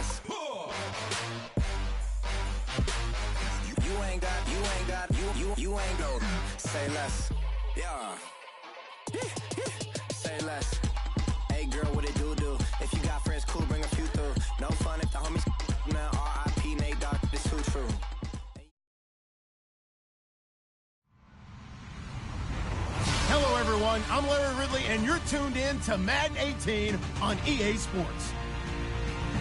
less. You ain't go. Say less. Yeah. Say less. Hey girl, what it do? If you got friends, cool, bring a few through. No fun if the homies, man. R.I.P. Nate Dogg, this too true. Hello, everyone. I'm Larry Ridley, and you're tuned in to Madden 18 on EA Sports.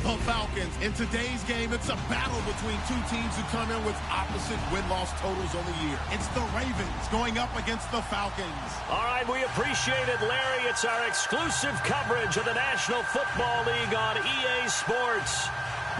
The Falcons. In today's game, it's a battle between two teams who come in with opposite win-loss totals on the year. It's the Ravens going up against the Falcons. All right, we appreciate it, Larry. It's our exclusive coverage of the National Football League on EA Sports.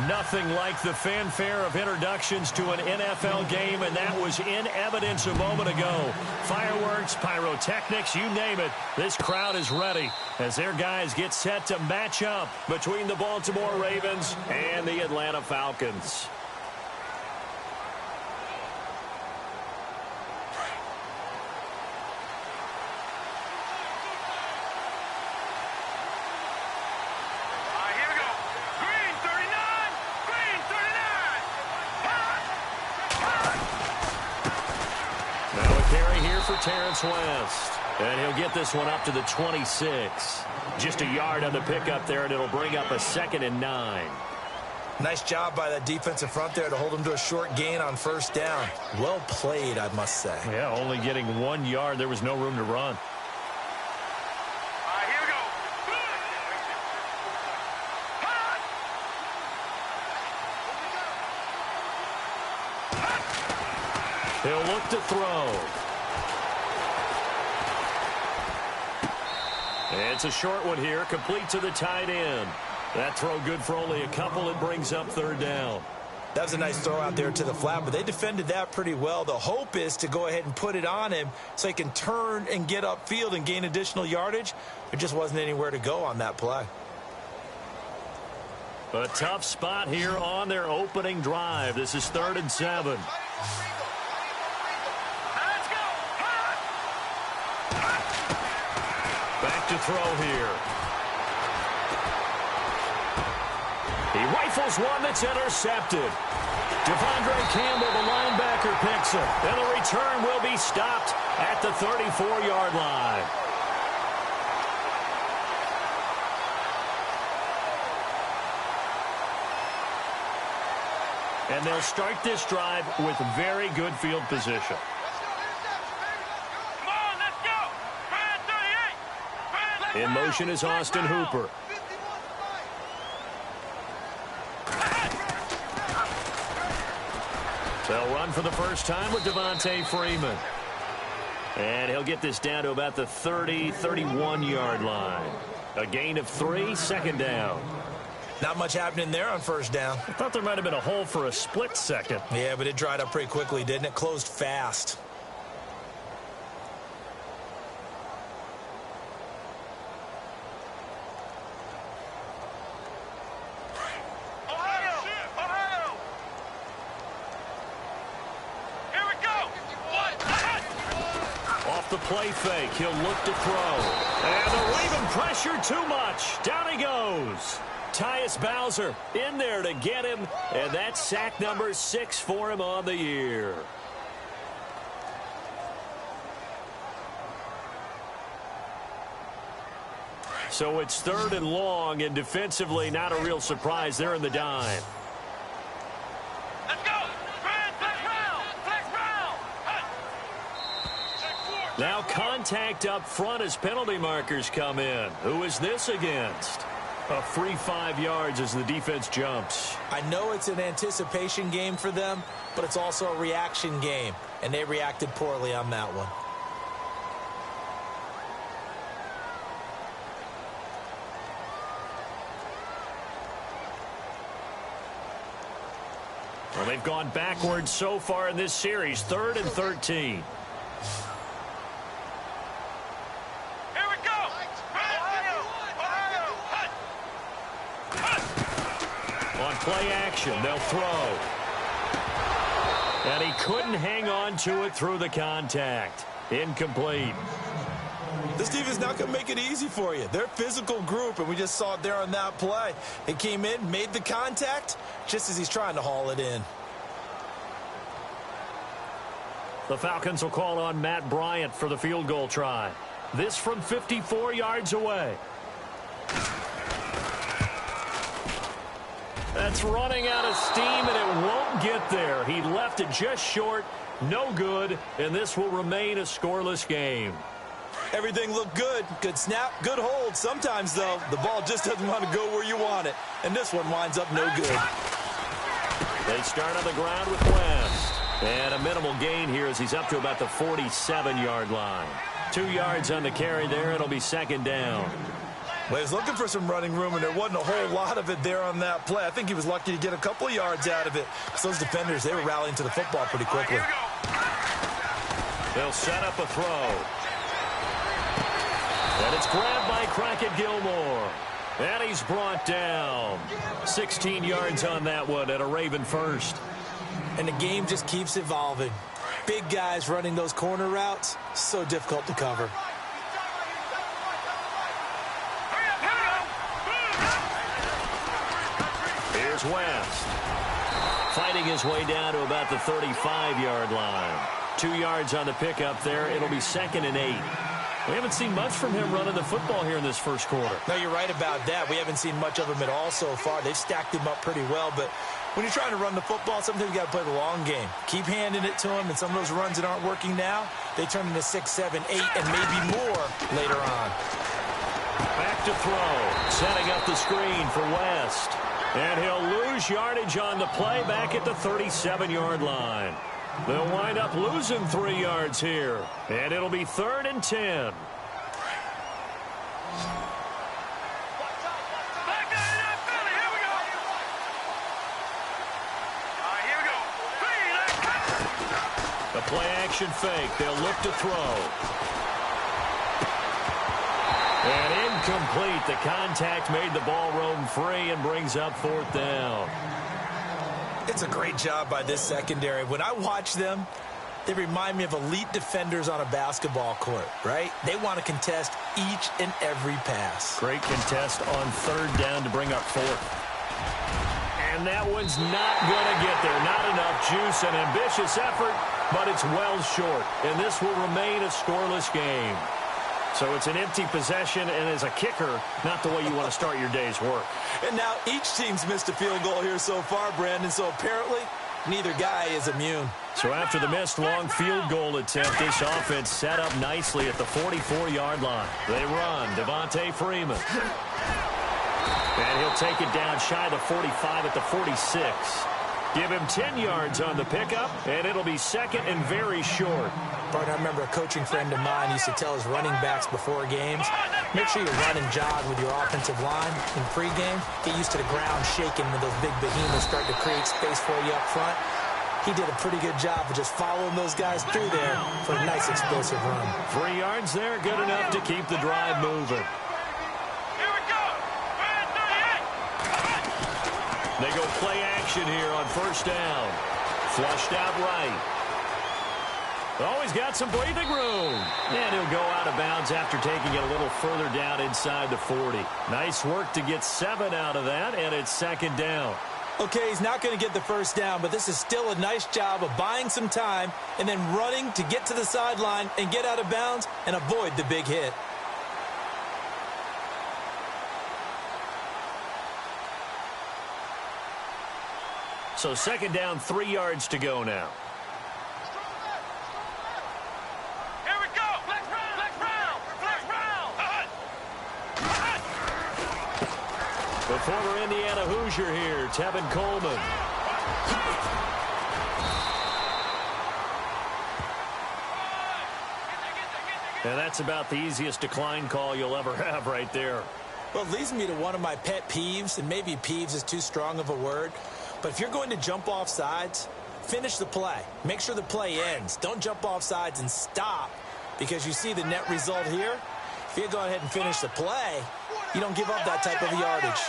Nothing like the fanfare of introductions to an NFL game, and that was in evidence a moment ago. Fireworks, pyrotechnics, you name it. This crowd is ready as their guys get set to match up between the Baltimore Ravens and the Atlanta Falcons. Terrence West, and he'll get this one up to the 26. Just a yard on the pickup there, and it'll bring up a 2nd and 9. Nice job by that defensive front there to hold him to a short gain on first down. Well played, I must say. Yeah, only getting 1 yard. There was no room to run. Here we go. He'll look to throw. It's a short one here, complete to the tight end. That throw good for only a couple. It brings up 3rd down. That was a nice throw out there to the flat, but they defended that pretty well. The hope is to go ahead and put it on him so he can turn and get upfield and gain additional yardage. There just wasn't anywhere to go on that play. A tough spot here on their opening drive. This is 3rd and 7. Back to throw here. He rifles one that's intercepted. Devondre Campbell, the linebacker, picks him. And the return will be stopped at the 34-yard line. And they'll start this drive with very good field position. In motion is Austin Hooper. They'll run for the first time with Devontae Freeman. And he'll get this down to about the 30, 31-yard line. A gain of 3, 2nd down. Not much happening there on first down. I thought there might have been a hole for a split second. Yeah, but it dried up pretty quickly, didn't it? Closed fast. The play fake. He'll look to throw. And they're leaving pressure too much. Down he goes. Tyus Bowser in there to get him. And that's sack number 6 for him on the year. So it's 3rd and long, and defensively not a real surprise. They're in the dime. Now contact up front as penalty markers come in. Who is this against? A free 5 yards as the defense jumps. I know it's an anticipation game for them, but it's also a reaction game, and they reacted poorly on that one. Well, they've gone backwards so far in this series. 3rd and 13. Play action. They'll throw. And he couldn't hang on to it through the contact. Incomplete. This defense is not going to make it easy for you. They're a physical group, and we just saw it there on that play. He came in, made the contact, just as he's trying to haul it in. The Falcons will call on Matt Bryant for the field goal try. This from 54 yards away. That's running out of steam, and it won't get there. He left it just short, no good, and this will remain a scoreless game. Everything looked good. Good snap, good hold. Sometimes, though, the ball just doesn't want to go where you want it, and this one winds up no good. They start on the ground with West. And a minimal gain here as he's up to about the 47-yard line. 2 yards on the carry there. It'll be second down. Well, he was looking for some running room, and there wasn't a whole lot of it there on that play. I think he was lucky to get a couple of yards out of it. So those defenders, they were rallying to the football pretty quickly. They'll set up a throw. And it's grabbed by Crockett Gilmore. And he's brought down. 16 yards on that one at a Raven first. And the game just keeps evolving. Big guys running those corner routes, so difficult to cover. Here's West. Fighting his way down to about the 35-yard line. 2 yards on the pickup there. It'll be second and 8. We haven't seen much from him running the football here in this first quarter. No, you're right about that. We haven't seen much of him at all so far. They've stacked him up pretty well, but when you're trying to run the football, sometimes you got to play the long game. Keep handing it to him, and some of those runs that aren't working now, they turn into 6, 7, 8, and maybe more later on. Back to throw. Setting up the screen for West. And he'll lose yardage on the play back at the 37-yard line. They'll wind up losing 3 yards here. And it'll be 3rd and 10. A play-action fake. They'll look to throw. And incomplete. The contact made the ball roam free and brings up 4th down. It's a great job by this secondary. When I watch them, they remind me of elite defenders on a basketball court, right? They want to contest each and every pass. Great contest on 3rd down to bring up 4th. And that one's not going to get there. Not enough juice. An ambitious effort, but it's well short. And this will remain a scoreless game. So it's an empty possession, and as a kicker, not the way you want to start your day's work. And now each team's missed a field goal here so far, Brandon, so apparently neither guy is immune. So after the missed long field goal attempt, this offense set up nicely at the 44-yard line. They run Devontae Freeman. And he'll take it down shy of the 45 at the 46. Give him 10 yards on the pickup, and it'll be second and very short. Partner, I remember a coaching friend of mine used to tell his running backs before games, make sure you run and jog with your offensive line in pregame. Get used to the ground shaking when those big behemoths start to create space for you up front. He did a pretty good job of just following those guys through there for a nice explosive run. 3 yards there, good enough to keep the drive moving. They go play action here on 1st down. Flushed out right. Always got some breathing room. And he'll go out of bounds after taking it a little further down inside the 40. Nice work to get 7 out of that, and it's 2nd down. Okay, he's not going to get the 1st down, but this is still a nice job of buying some time and then running to get to the sideline and get out of bounds and avoid the big hit. So 2nd down, 3 yards to go now. Here we go. Flex round. The former Indiana Hoosier here, Tevin Coleman. And that's about the easiest decline call you'll ever have right there. Well, it leads me to one of my pet peeves, and maybe peeves is too strong of a word. But if you're going to jump off sides, finish the play. Make sure the play ends. Don't jump off sides and stop, because you see the net result here. If you go ahead and finish the play, you don't give up that type of yardage.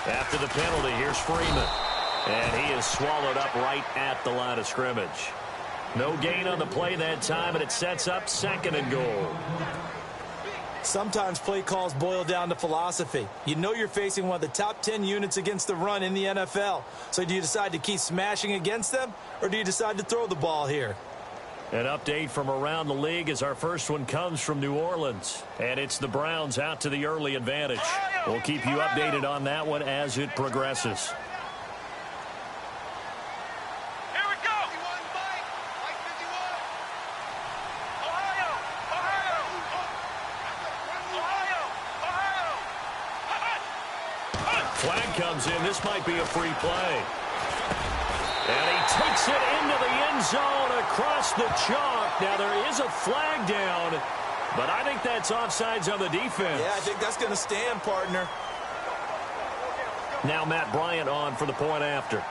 After the penalty, here's Freeman. And he is swallowed up right at the line of scrimmage. No gain on the play that time, and it sets up 2nd and goal. Sometimes play calls boil down to philosophy. You know you're facing one of the top 10 units against the run in the NFL. So do you decide to keep smashing against them, or do you decide to throw the ball here? An update from around the league as our first one comes from New Orleans. And it's the Browns out to the early advantage. We'll keep you updated on that one as it progresses. Flag comes in. This might be a free play. And he takes it into the end zone across the chalk. Now, there is a flag down, but I think that's offsides on the defense. Yeah, I think that's going to stand, partner. Now Matt Bryant on for the point after.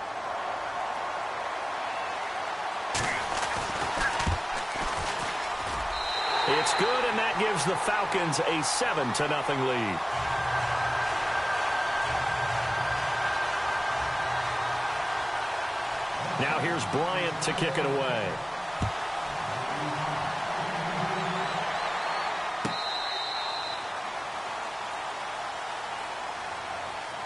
It's good, and that gives the Falcons a 7-0 lead. Now here's Bryant to kick it away.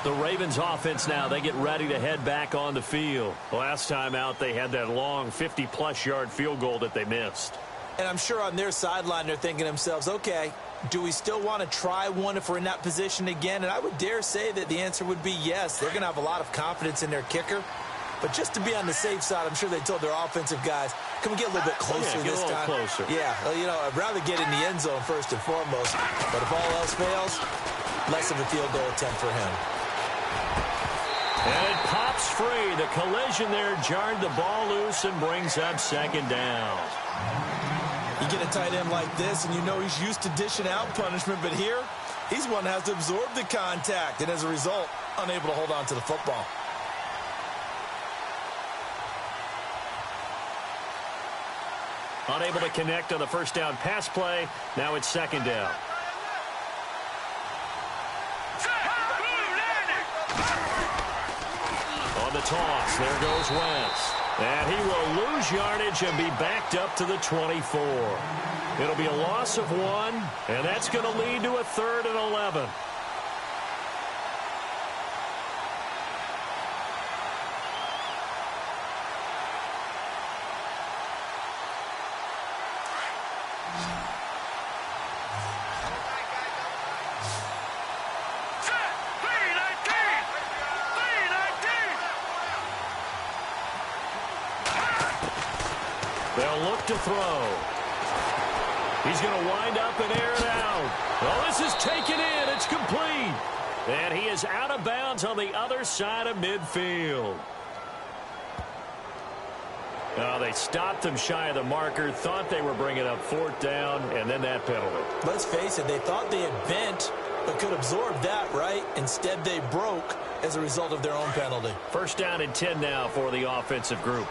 The Ravens offense now, they get ready to head back on the field. Last time out, they had that long 50-plus yard field goal that they missed. And I'm sure on their sideline they're thinking to themselves, okay, do we still want to try one if we're in that position again? And I would dare say that the answer would be yes. They're going to have a lot of confidence in their kicker. But just to be on the safe side, I'm sure they told their offensive guys, can we get a little bit closer this time? Closer. Yeah, well, you know, I'd rather get in the end zone first and foremost. But if all else fails, less of a field goal attempt for him. And it pops free. The collision there jarred the ball loose and brings up 2nd down. You get a tight end like this, and you know he's used to dishing out punishment. But here, he's one that has to absorb the contact. And as a result, unable to hold on to the football. Unable to connect on the first down pass play. Now it's 2nd down. On the toss, there goes Wentz. And he will lose yardage and be backed up to the 24. It'll be a loss of 1, and that's going to lead to a 3rd and 11. They'll look to throw. He's going to wind up and air it out. Well, this is taken in. It's complete. And he is out of bounds on the other side of midfield. Oh, they stopped him shy of the marker, thought they were bringing up 4th down, and then that penalty. Let's face it, they thought they had bent, but could absorb that, right? Instead, they broke as a result of their own penalty. 1st down and 10 now for the offensive group.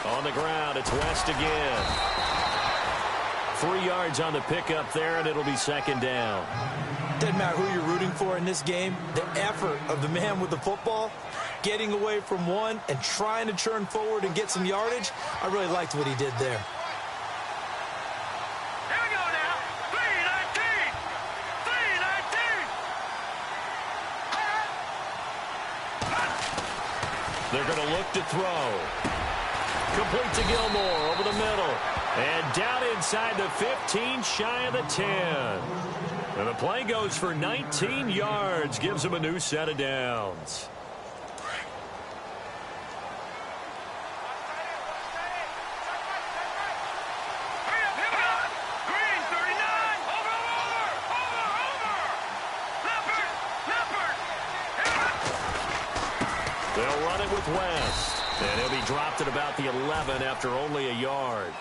On the ground, it's West again. 3 yards on the pickup there, and it'll be 2nd down. Doesn't matter who you're rooting for in this game. The effort of the man with the football, getting away from one and trying to turn forward and get some yardage, I really liked what he did there. Here we go now. 3-19. 3-19. They're going to look to throw. Complete to Gilmore over the middle. And down inside the 15, shy of the 10. And the play goes for 19 yards. Gives him a new set of downs. Green, 39. Over. Leopard. They'll run it with West. And he'll be dropped at about the 11 after only a yard.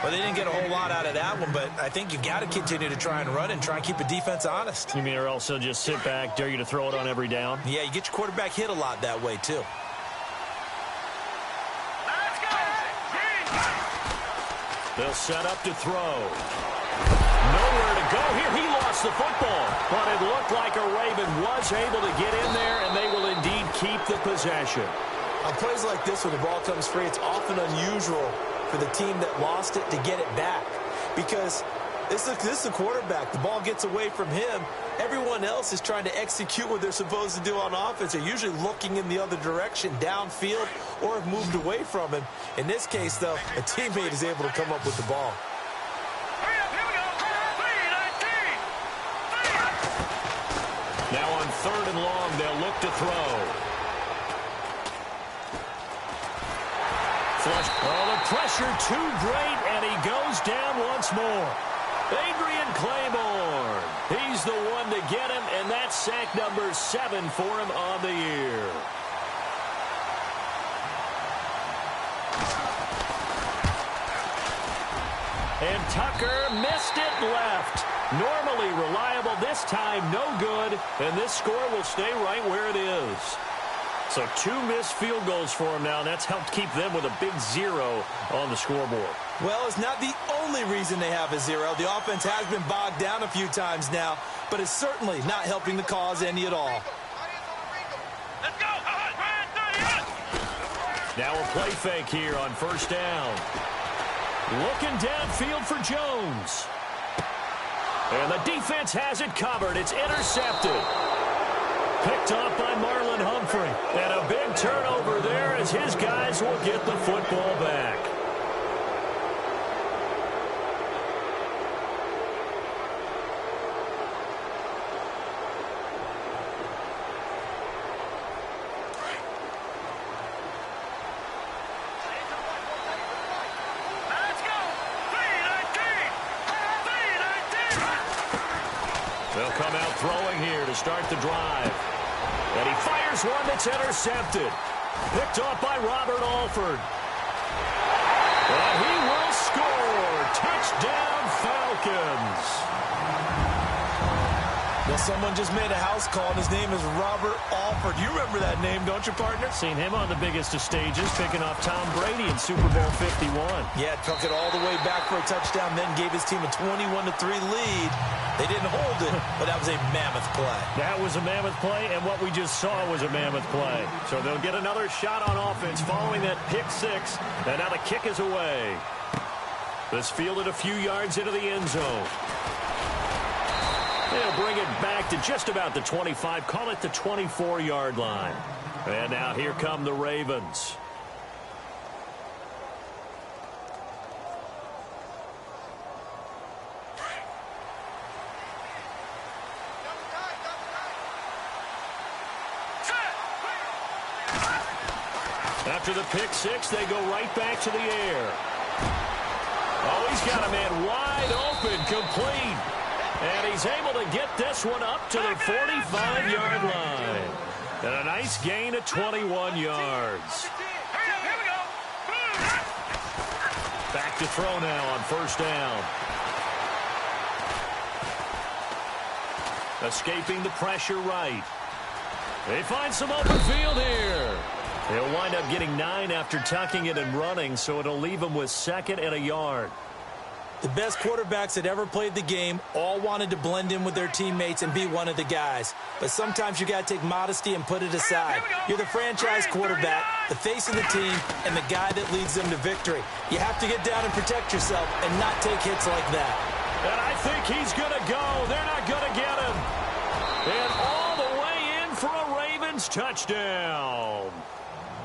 Well, they didn't get a whole lot out of that one, but I think you got to continue to try and run and try and keep the defense honest. You mean or else they'll just sit back, dare you to throw it on every down? Yeah, you get your quarterback hit a lot that way, too. Let's go. Green. They'll set up to throw. No nowhere to go here. He lost the football, but it looked like a Raven was able to get in there, and they will indeed keep the possession. On plays like this, when the ball comes free, it's often unusual for the team that lost it to get it back, because this is the quarterback. The ball gets away from him. Everyone else is trying to execute what they're supposed to do on offense. They're usually looking in the other direction, downfield, or have moved away from him. In this case, though, a teammate is able to come up with the ball. Now on 3rd and long, they'll look to throw. Flush. Oh, the pressure too great, and he goes down once more. Adrian Claiborne. He's the one to get him, and that's sack number 7 for him on the year. And Tucker missed it left. Normally reliable, this time no good, and this score will stay right where it is. So 2 missed field goals for him now. That's helped keep them with a big 0 on the scoreboard. Well, it's not the only reason they have a 0. The offense has been bogged down a few times now, but it's certainly not helping the cause any at all. Let's go. Now a play fake here on 1st down. Looking downfield for Jones. And the defense has it covered. It's intercepted. Picked off by Marlon Humphrey. And a big turnover there as his guys will get the football back. Let's go. 3-19. They'll come out throwing here to start the drive. And he fires one that's intercepted. Picked off by Robert Alford. And he will score. Touchdown, Falcons. Well, someone just made a house call, and his name is Robert Alford. You remember that name, don't you, partner? Seen him on the biggest of stages, picking off Tom Brady in Super Bowl 51. Yeah, took it all the way back for a touchdown, then gave his team a 21-3 lead. They didn't hold it, but that was a mammoth play. That was a mammoth play, and what we just saw was a mammoth play. So they'll get another shot on offense following that pick 6, and now the kick is away. This fielded a few yards into the end zone. They'll bring it back to just about the 25, call it the 24-yard line. And now here come the Ravens. After the pick 6, they go right back to the air. Oh, he's got a man wide open, complete. And he's able to get this one up to the 45-yard line. And a nice gain of 21 yards. Here we go. Back to throw now on 1st down. Escaping the pressure right. They find some open field here. They'll wind up getting 9 after tucking it and running, so it'll leave them with 2nd and a yard. The best quarterbacks that ever played the game all wanted to blend in with their teammates and be one of the guys. But sometimes you got to take modesty and put it aside. You're the franchise quarterback, the face of the team, and the guy that leads them to victory. You have to get down and protect yourself and not take hits like that. And I think he's going to go. They're not going to get him. And all the way in for a Ravens touchdown.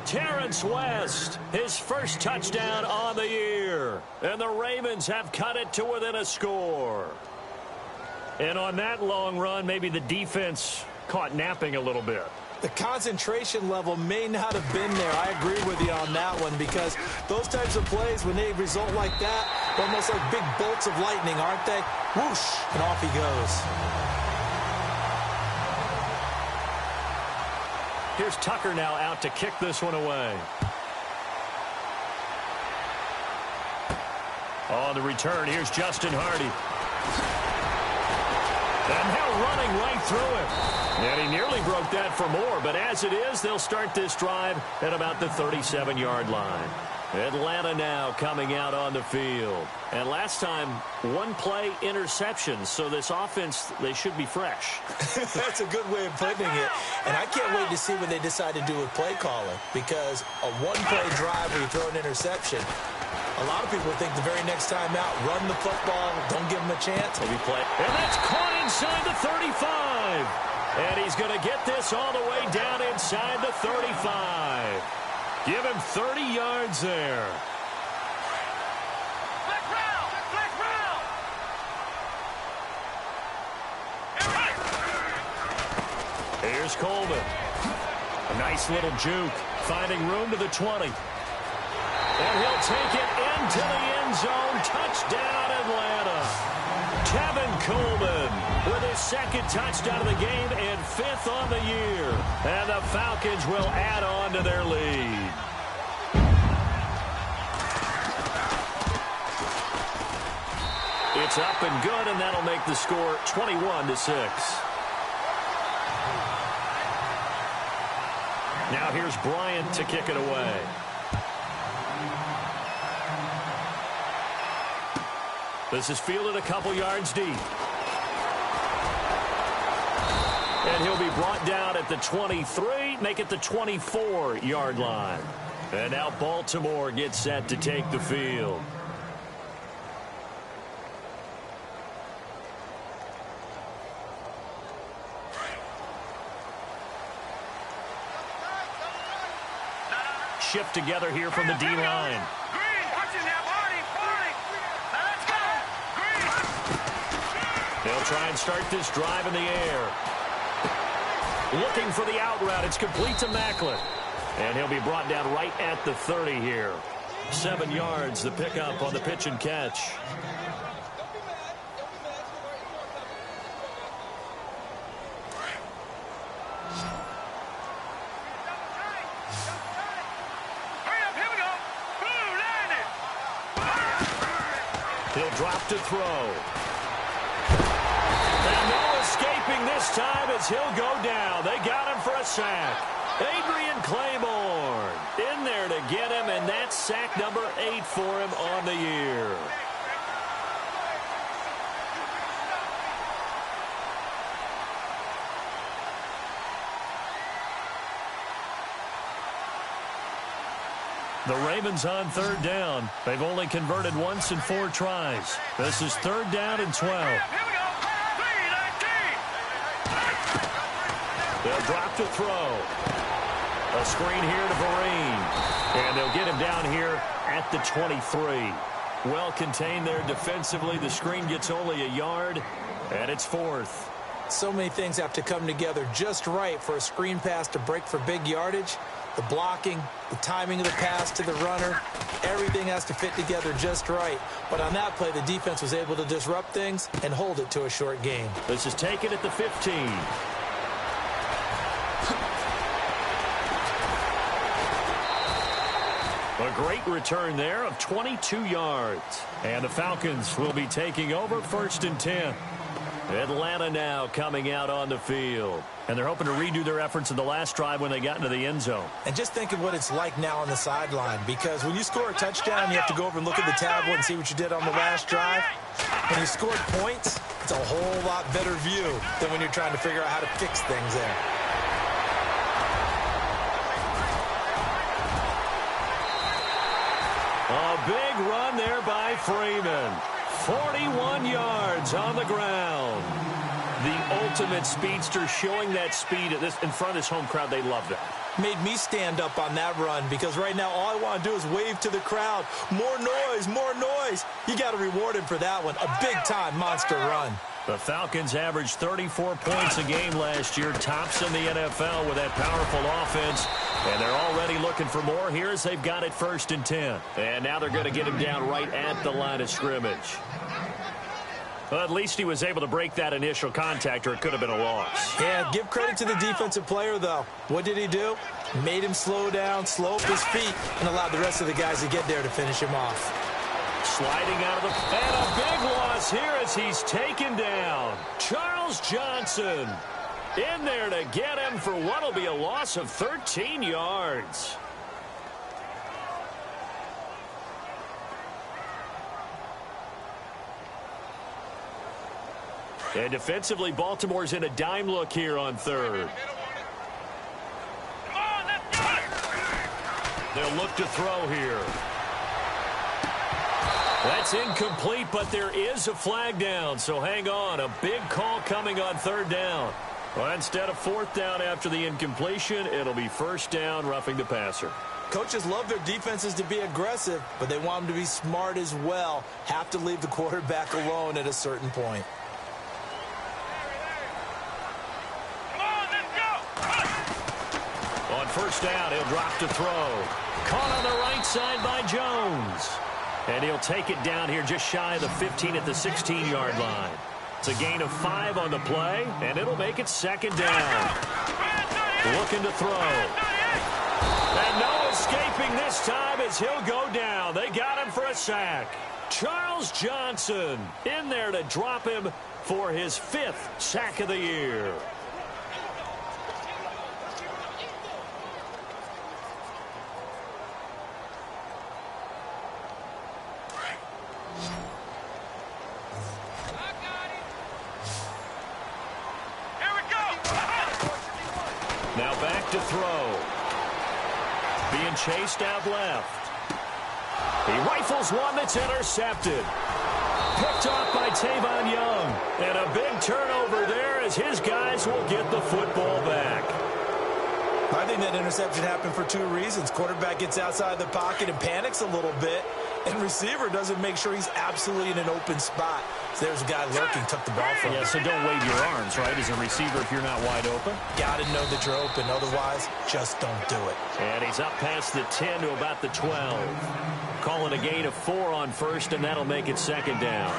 Terrence West, his first touchdown on the year. And the Ravens have cut it to within a score. And on that long run, maybe the defense caught napping a little bit. The concentration level may not have been there. I agree with you on that one, because those types of plays, when they result like that, they're almost like big bolts of lightning, aren't they? Whoosh, and off he goes. Here's Tucker now out to kick this one away. On the return, here's Justin Hardy. And now running right through it. And he nearly broke that for more, but as it is, they'll start this drive at about the 37-yard line. Atlanta now coming out on the field. And last time, one play interception. So this offense, they should be fresh. That's a good way of putting it. And I can't wait to see what they decide to do with play calling. Because a one-play drive where you throw an interception, a lot of people think the very next time out, run the football, don't give them a chance. Maybe play. And that's caught inside the 35. And he's going to get this all the way down inside the 35. Give him 30 yards there. Flex round! Flex round! Here's Coleman. A nice little juke. Finding room to the 20. And he'll take it into the end zone. Touchdown, Atlanta. Kevin Coleman with his second touchdown of the game and 5th on the year. And the Falcons will add on to their lead. It's up and good, and that'll make the score 21-6. Now here's Bryant to kick it away. This is fielded a couple yards deep. And he'll be brought down at the 23, make it the 24-yard line. And now Baltimore gets set to take the field. Shift together here from the D-line. They'll try and start this drive in the air. Looking for the out route. It's complete to Macklin. And he'll be brought down right at the 30 here. 7 yards, the pickup on the pitch and catch. He'll drop to throw. And no escaping this time as he'll go down. They got him for a sack. Adrian Claiborne in there to get him, and that's sack number 8 for him on the year. The Ravens on 3rd down. They've only converted once in 4 tries. This is 3rd down and 12. They'll drop to throw. A screen here to Vereen. And they'll get him down here at the 23. Well contained there defensively. The screen gets only a yard, and it's 4th. So many things have to come together just right for a screen pass to break for big yardage. The blocking, the timing of the pass to the runner, everything has to fit together just right. But on that play, the defense was able to disrupt things and hold it to a short gain. This is taken at the 15. A great return there of 22 yards. And the Falcons will be taking over 1st and 10. Atlanta now coming out on the field. And they're hoping to redo their efforts in the last drive when they got into the end zone. And just think of what it's like now on the sideline. Because when you score a touchdown, you have to go over and look at the tablet and see what you did on the last drive. When you scored points, it's a whole lot better view than when you're trying to figure out how to fix things there. A big run there by Freeman. 41 yards on the ground. The ultimate speedster, showing that speed at this in front of this home crowd. They love that. Made me stand up on that run because right now all I want to do is wave to the crowd. More noise, more noise. You got to reward him for that one. A big-time monster run. The Falcons averaged 34 points a game last year, tops in the NFL with that powerful offense. And they're already looking for more here as they've got it 1st and 10. And now they're going to get him down right at the line of scrimmage. Well, at least he was able to break that initial contact, or it could have been a loss. Yeah, give credit to the defensive player, though. What did he do? Made him slow down, slow up his feet, and allowed the rest of the guys to get there to finish him off. Sliding out of the... And a big loss here as he's taken down. Charles Johnson in there to get him for what will be a loss of 13 yards. And defensively, Baltimore's in a dime look here on third. They'll look to throw here. That's incomplete, but there is a flag down, so hang on. A big call coming on third down. Well, instead of fourth down after the incompletion, it'll be first down, roughing the passer. Coaches love their defenses to be aggressive, but they want them to be smart as well. Have to leave the quarterback alone at a certain point. On first down, he'll drop to throw. Caught on the right side by Jones. And he'll take it down here just shy of the 15 at the 16-yard line. It's a gain of 5 on the play, and it'll make it second down. Looking to throw. And no escaping this time as he'll go down. They got him for a sack. Charles Johnson in there to drop him for his 5th sack of the year. Now back to throw. Being chased out left. He rifles one that's intercepted. Picked off by Tavon Young. And a big turnover there as his guys will get the football back. I think that interception happened for 2 reasons. Quarterback gets outside the pocket and panics a little bit. And receiver doesn't make sure he's absolutely in an open spot. So there's a guy lurking, took the ball from him. Yeah, so don't wave your arms, right, as a receiver if you're not wide open. Got to know that you're open. Otherwise, just don't do it. And he's up past the 10 to about the 12. Calling a gain of 4 on first, and that'll make it second down.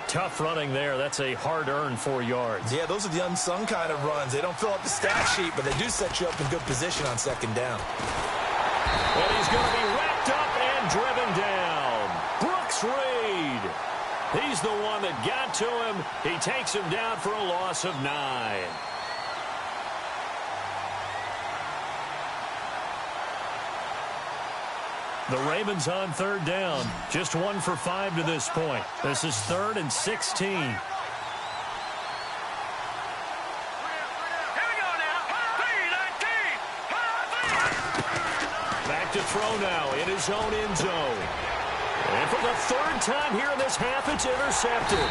Tough running there. That's a hard-earned 4 yards. Yeah, those are the unsung kind of runs. They don't fill up the stat sheet, but they do set you up in good position on second down. And he's going to be wrapped up and driven down. Brooks Reed. He's the one that got to him. He takes him down for a loss of 9. The Ravens on third down. Just 1 for 5 to this point. This is 3rd and 16. Back to throw now in his own end zone. And for the 3rd time here in this half, it's intercepted.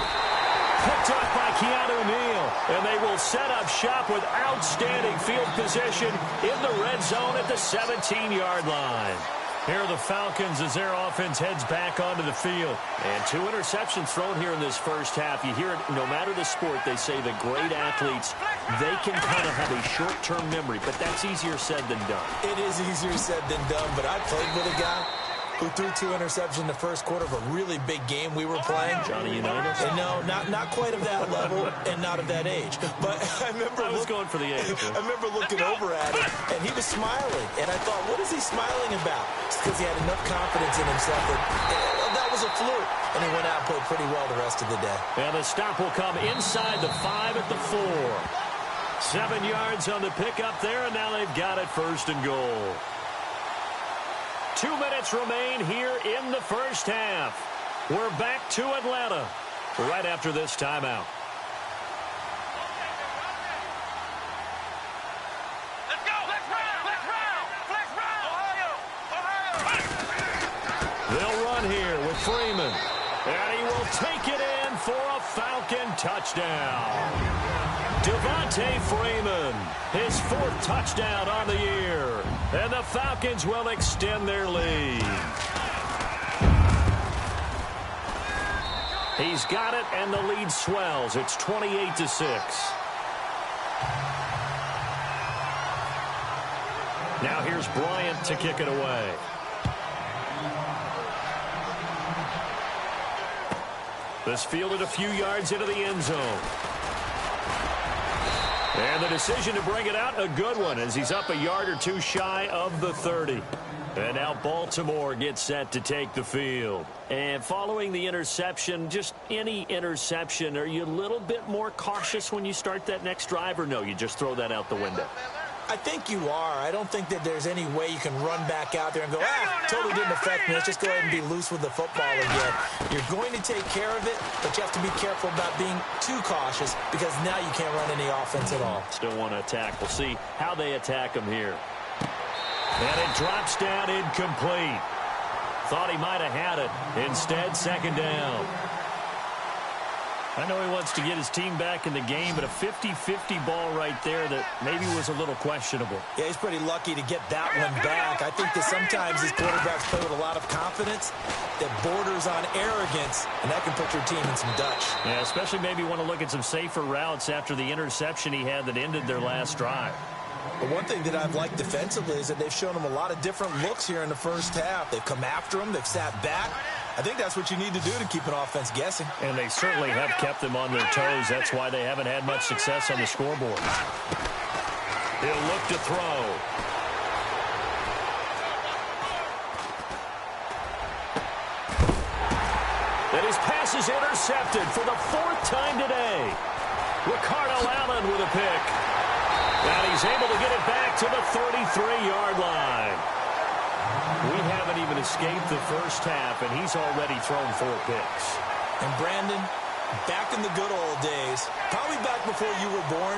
Picked off by Keanu Neal. And they will set up shop with outstanding field position in the red zone at the 17-yard line. Here are the Falcons as their offense heads back onto the field. And 2 interceptions thrown here in this first half. You hear it, no matter the sport, they say the great athletes, they can kind of have a short-term memory, but that's easier said than done. It is easier said than done, but I played with a guy who threw 2 interceptions in the first quarter of a really big game we were playing. Johnny Unitas? And no, not quite of that level and not of that age. But I remember I was going for the age. I remember looking over at him, and he was smiling. And I thought, what is he smiling about? It's because he had enough confidence in himself that was a fluke. And he went out and played pretty well the rest of the day. And the stop will come inside the 5 at the 4. 7 yards on the pickup there, and now they've got it 1st and goal. 2 minutes remain here in the first half. We're back to Atlanta right after this timeout. Let's go! Flex round! Flex round! Ohio! They'll run here with Freeman. And he will take it in for a Falcon touchdown. Devontae Freeman, his 4th touchdown on the year. And the Falcons will extend their lead. He's got it, and the lead swells. It's 28-6. Now here's Bryant to kick it away. This fielded a few yards into the end zone. And the decision to bring it out, a good one, as he's up a yard or 2 shy of the 30. And now Baltimore gets set to take the field. And following the interception, just any interception, are you a little bit more cautious when you start that next drive, or no, you just throw that out the window? I think you are. I don't think that there's any way you can run back out there and go, totally didn't affect me. Let's just go ahead and be loose with the football again. You're going to take care of it, but you have to be careful about being too cautious because now you can't run any offense at all. Still want to attack. We'll see how they attack him here. And it drops down incomplete. Thought he might have had it. Instead, second down. I know he wants to get his team back in the game, but a 50-50 ball right there that maybe was a little questionable. Yeah, he's pretty lucky to get that one back. I think that sometimes these quarterbacks play with a lot of confidence that borders on arrogance, and that can put your team in some Dutch. Yeah, especially maybe want to look at some safer routes after the interception he had that ended their last drive. But one thing that I've liked defensively is that they've shown him a lot of different looks here in the first half. They've come after him. They've sat back. I think that's what you need to do to keep an offense guessing. And they certainly have kept them on their toes. That's why they haven't had much success on the scoreboard. He'll look to throw. And his pass is intercepted for the fourth time today. Ricardo Allen with a pick. And he's able to get it back to the 33-yard line. We haven't even escaped the first half, and he's already thrown 4 picks. And Brandon, back in the good old days, probably back before you were born,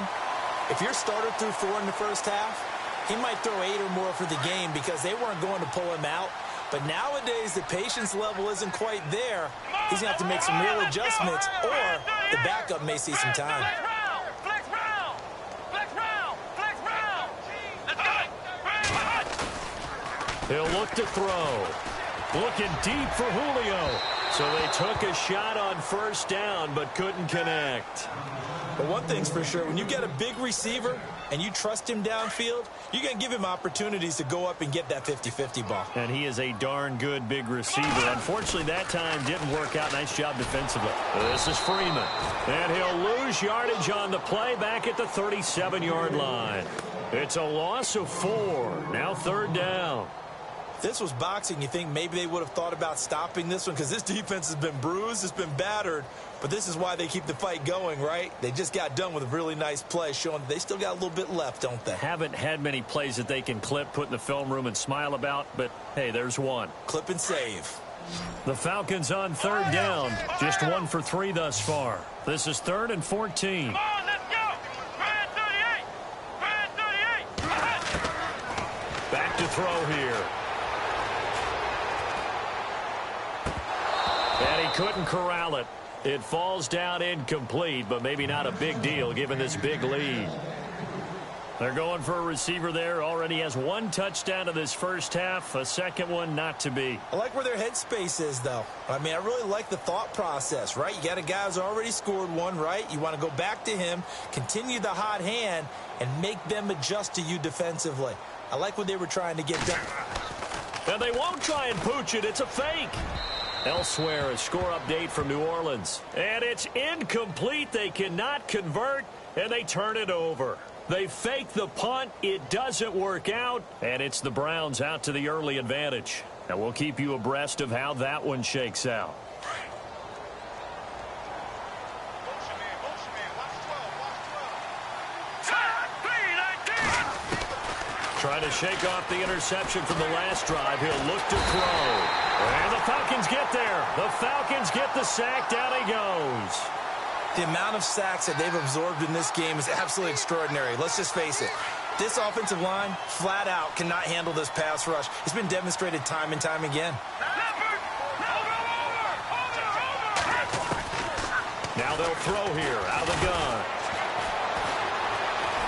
if your starter threw 4 in the first half, he might throw 8 or more for the game because they weren't going to pull him out. But nowadays, the patience level isn't quite there. He's going to have to make some real adjustments, or the backup may see some time. He'll look to throw. Looking deep for Julio. So they took a shot on first down, but couldn't connect. But one thing's for sure, when you get a big receiver and you trust him downfield, you're going to give him opportunities to go up and get that 50-50 ball. And he is a darn good big receiver. Unfortunately, that time didn't work out. Nice job defensively. This is Freeman. And he'll lose yardage on the play back at the 37-yard line. It's a loss of 4. Now third down. If this was boxing, you think maybe they would have thought about stopping this one because this defense has been bruised, it's been battered, but this is why they keep the fight going, right? They just got done with a really nice play showing that they still got a little bit left, don't they? Haven't had many plays that they can clip, put in the film room and smile about, but hey, there's one. Clip and save. The Falcons on third down, just 1 for 3 thus far. This is 3rd and 14. Come on, let's go! Grand 38! Grand 38! Back to throw here. And he couldn't corral it. It falls down incomplete, but maybe not a big deal given this big lead. They're going for a receiver there. Already has 1 touchdown in this first half. A second one not to be. I like where their headspace is, though. I mean, I really like the thought process, right? You got a guy who's already scored 1, right? You want to go back to him, continue the hot hand, and make them adjust to you defensively. I like what they were trying to get done. And they won't try and pooch it. It's a fake. Elsewhere, a score update from New Orleans. And it's incomplete. They cannot convert, and they turn it over. They fake the punt. It doesn't work out, and it's the Browns out to the early advantage. And we'll keep you abreast of how that one shakes out. Trying to shake off the interception from the last drive. He'll look to throw. And the Falcons get there. The Falcons get the sack. Down he goes. The amount of sacks that they've absorbed in this game is absolutely extraordinary. Let's just face it. This offensive line, flat out, cannot handle this pass rush. It's been demonstrated time and time again. Now they'll throw here out of the gun.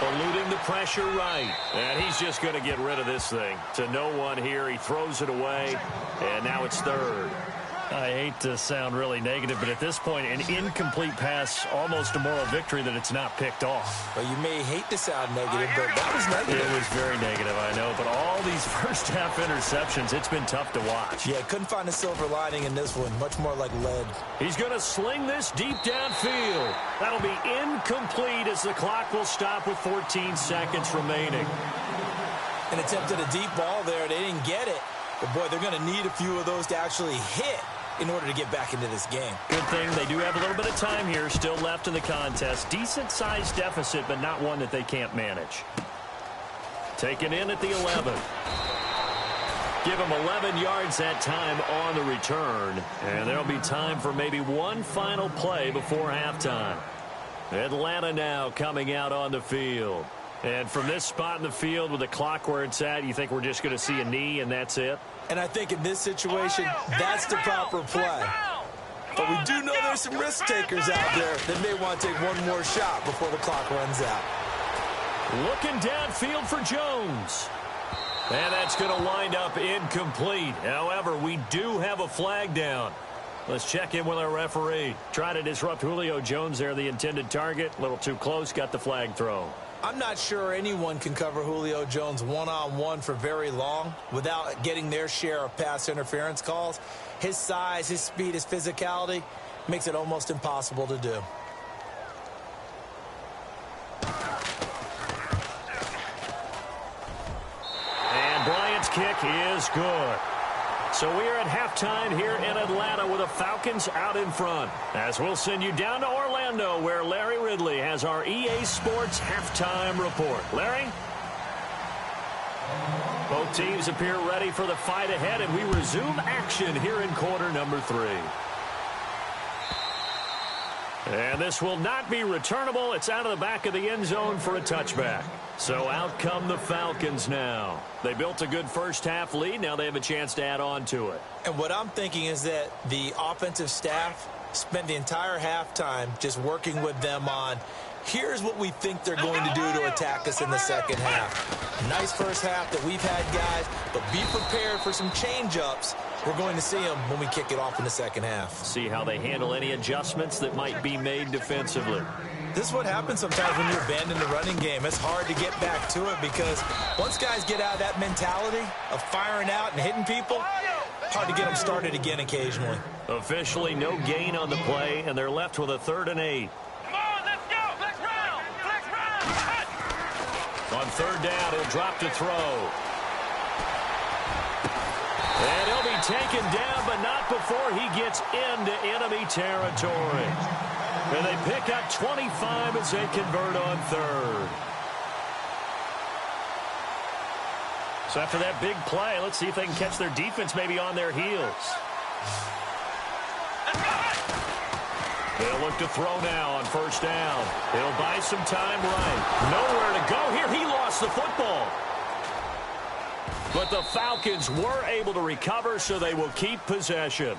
Eluding the pressure right. And he's just going to get rid of this thing. To no one here. He throws it away. And now it's third. I hate to sound really negative, but at this point, an incomplete pass, almost a moral victory that it's not picked off. Well, you may hate to sound negative, but that was negative. It was very negative, I know. But all these first-half interceptions, it's been tough to watch. Yeah, couldn't find a silver lining in this one. Much more like lead. He's going to sling this deep downfield. That'll be incomplete as the clock will stop with 14 seconds remaining. An attempt at a deep ball there. They didn't get it. But, boy, they're going to need a few of those to actually hit in order to get back into this game. Good thing they do have a little bit of time here still left in the contest. Decent-sized deficit, but not one that they can't manage. Taken in at the 11. Give him 11 yards that time on the return. And there'll be time for maybe one final play before halftime. Atlanta now coming out on the field. And from this spot in the field with the clock where it's at, you think we're just going to see a knee and that's it? And I think in this situation, that's the proper play. But we do know there's some risk takers out there that may want to take one more shot before the clock runs out. Looking downfield for Jones. And that's going to wind up incomplete. However, we do have a flag down. Let's check in with our referee. Trying to disrupt Julio Jones there, the intended target. A little too close, got the flag thrown. I'm not sure anyone can cover Julio Jones one-on-one for very long without getting their share of pass interference calls. His size, his speed, his physicality makes it almost impossible to do. And Bryant's kick is good. So we are at halftime here in Atlanta with the Falcons out in front. As we'll send you down to Orlando where Larry Ridley has our EA Sports halftime report. Larry? Both teams appear ready for the fight ahead, and we resume action here in quarter number 3. And this will not be returnable. It's out of the back of the end zone for a touchback. So out come the Falcons now. They built a good first half lead. Now they have a chance to add on to it. And what I'm thinking is that the offensive staff spent the entire halftime just working with them on, here's what we think they're going to do to attack us in the second half. Nice first half that we've had, guys, but be prepared for some change-ups. We're going to see them when we kick it off in the second half. See how they handle any adjustments that might be made defensively. This is what happens sometimes when you abandon the running game. It's hard to get back to it because once guys get out of that mentality of firing out and hitting people, hard to get them started again occasionally. Officially no gain on the play, and they're left with a 3rd and 8. Come on, let's go. Flex round. Flex round. On 3rd down, he'll drop to throw. And he'll be taken down, but not before he gets into enemy territory. And they pick up 25 as they convert on 3rd. So after that big play, let's see if they can catch their defense maybe on their heels. They'll look to throw now on 1st down. He'll buy some time right. Nowhere to go here. He lost the football. But the Falcons were able to recover, so they will keep possession.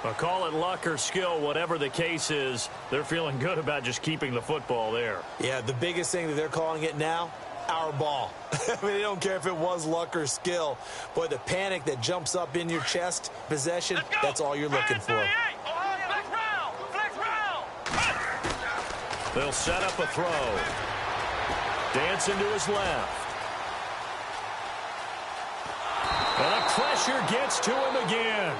But call it luck or skill, whatever the case is, they're feeling good about just keeping the football there. Yeah, the biggest thing that they're calling it now, our ball. I mean, they don't care if it was luck or skill. Boy, the panic that jumps up in your chest, possession, that's all you're looking for. Flex round. Flex round. They'll set up a throw. Dancing to his left. And the pressure gets to him again.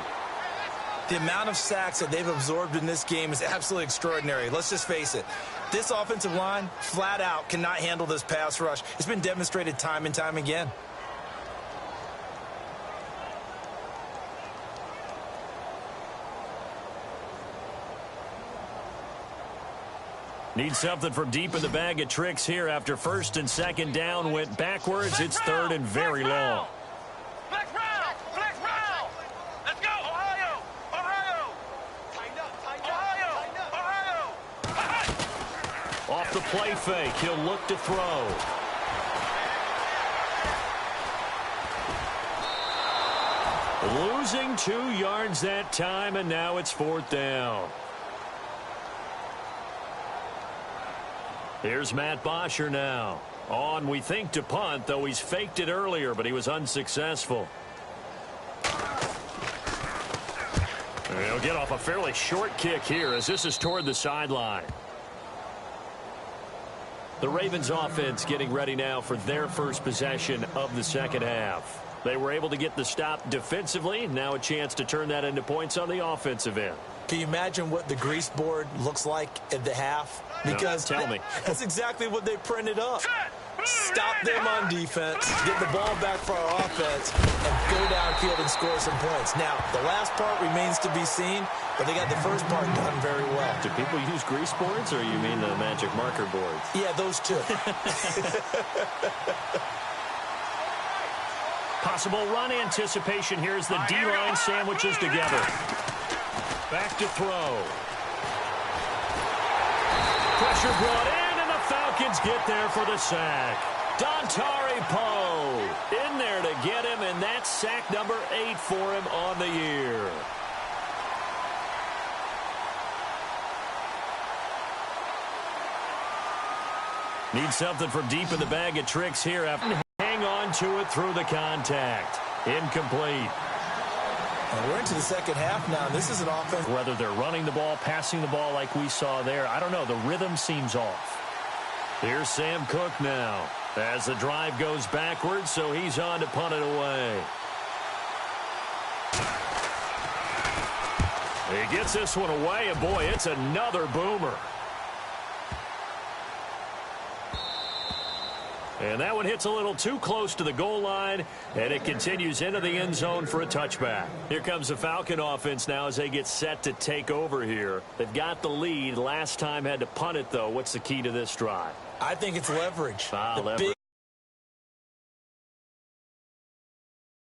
The amount of sacks that they've absorbed in this game is absolutely extraordinary. Let's just face it. This offensive line, flat out, cannot handle this pass rush. It's been demonstrated time and time again. Need something from deep in the bag of tricks here after 1st and 2nd down went backwards. It's 3rd and very long. Flex round. Flex round. Let's go. Ohio. Ohio. Tighten up. Ohio. Off the play fake, he'll look to throw. Losing 2 yards that time, and now it's 4th down. Here's Matt Bosher now. On, we think, to punt, though he's faked it earlier, but he was unsuccessful. And he'll get off a fairly short kick here as this is toward the sideline. The Ravens offense getting ready now for their first possession of the second half. They were able to get the stop defensively. Now a chance to turn that into points on the offensive end. Can you imagine what the grease board looks like at the half? Because no, tell me. That's exactly what they printed up. Stop them on defense, get the ball back for our offense, and go downfield and score some points. Now, the last part remains to be seen, but they got the first part done very well. Do people use grease boards, or you mean the magic marker boards? Yeah, those two. Possible run anticipation here as the D-line sandwiches together. Back to throw. Pressure brought in, and the Falcons get there for the sack. Dontari Poe in there to get him, and that's sack number 8 for him on the year. Need something from deep in the bag of tricks here. Hang on to it through the contact. Incomplete. And we're into the second half now. This is an offense. Whether they're running the ball, passing the ball like we saw there, I don't know. The rhythm seems off. Here's Sam Cook now as the drive goes backwards, so he's on to punt it away. He gets this one away, and boy, it's another boomer. And that one hits a little too close to the goal line, and it continues into the end zone for a touchback. Here comes the Falcon offense now as they get set to take over here. They've got the lead. Last time had to punt it, though. What's the key to this drive? I think it's leverage. Leverage.